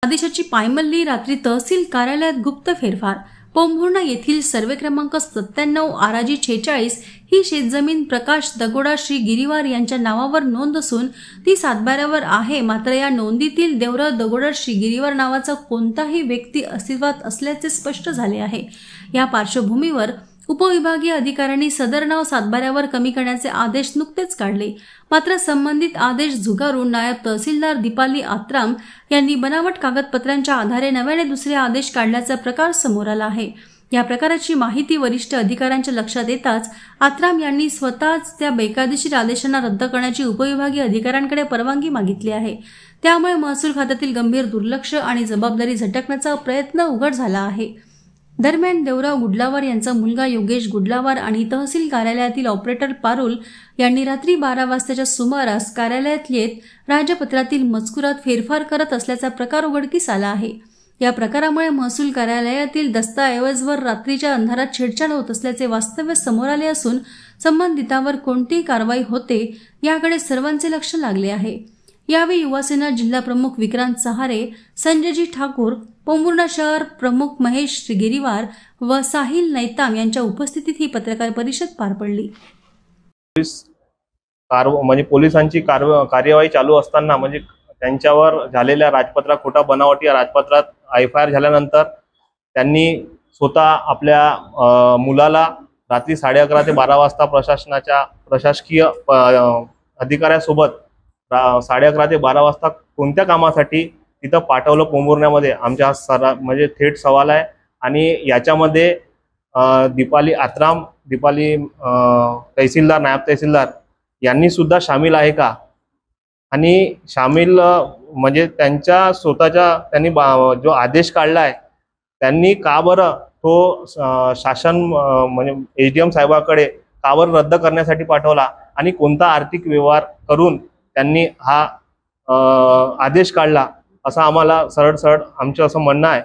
आदेशाची पायमल्ली रात्री तहसील कार्यालयात गुप्त फेरफार। पोंभुर्णा येथील सर्वे क्रमांक 97 आराजी 46 ही शेतजमीन प्रकाश दगोडा श्री गिरीवार यांच्या नावावर नोंद असून ती सातबाऱ्यावर आहे। मात्र या नोंदीतील देवराव दगोडा श्री गिरीवार नावाचा कोणताही व्यक्ती अस्तित्वात असल्याचे स्पष्ट झाले आहे। या पार्श्वभूमीवर उपविभागीय अधिकाऱ्यांनी सदर नाव सातबाऱ्यावर कमी करण्याचे आदेश नुकतेच काढले। मात्र संबंधित आदेश झुगारून नायब तहसीलदार दीपाली आत्राम यांनी बनावट कागदपत्रांच्या आधारे नव्याने दुसरे आदेश काढल्याचा प्रकार समोर आला आहे। या प्रकाराची माहिती वरिष्ठ अधिकाऱ्यांच्या लक्षात येताच आत्राम यांनी स्वतःच त्या बेकायदेशीर आदेशांना रद्द करण्याची उपविभागीय अधिकाऱ्यांकडे परवानगी मागितली आहे। त्यामुळे महसूल खात्यातील गंभीर दुर्लक्ष आणि जबाबदारी झटकण्याचा प्रयत्न उघड झाला आहे। दरम्यान देवराव गुडलावार यांचा मुलगा योगेश गुडलावार आणि तहसील कार्यालयातील ऑपरेटर पारुल यांनी रात्री 12 वाजताच्या सुमारास कार्यालयात येत राजपत्रातील मजकुरात फेरफार करत असल्याचा प्रकार उघडकीस आला आहे। या प्रकारामुळे महसूल कार्यालयातील दस्तऐवजवर रात्रीच्या अंधारात छेडछाड होत असल्याचे वास्तव्य समोर आले असून संबंधितांवर कोणती कारवाई होते याकडे सर्वांचे लक्ष लागले आहे। यावेळी युवासेना जिल्हा प्रमुख विक्रांत सहारे, संजयजी ठाकूर, पोंभुर्णा शहर प्रमुख महेश गिरीवार व साहिल नैताम यांच्या उपस्थितीत ही पत्रकार परिषद पार पडली। पोलिसांची कार्यवाही चालू असताना त्यांच्यावर झालेल्या राजपत्रात खोटा बनावटी या राजपत्रात FIR झाल्यानंतर त्यांनी स्वतः आपल्या मुलाला रात्री 11:30 ते 12 वाजता प्रशासकीय अधिकाऱ्यासोबत 11:30 ते 12 वाजता कोणत्या कामासाठी तिथं पाठवलं पोंभुर्ण्यामध्ये, आमच्या थेट सवाल आहे। आणि याच्यामध्ये दीपाली आत्राम, तहसीलदार, नायब तहसीलदार यांनी सुद्धा शामिल आहे का? आणि शामिल त्यांच्या स्वतःच्या त्यांनी जो आदेश काढलाय त्यांनी का बरं तो शासन SDM साहेबाकडे का बरं रद्द करण्यासाठी पाठवला आणि कोणता आर्थिक व्यवहार करून त्यांनी हा आदेश काढला, असं आम्हाला सरळ आमचं असं म्हणणं आहे।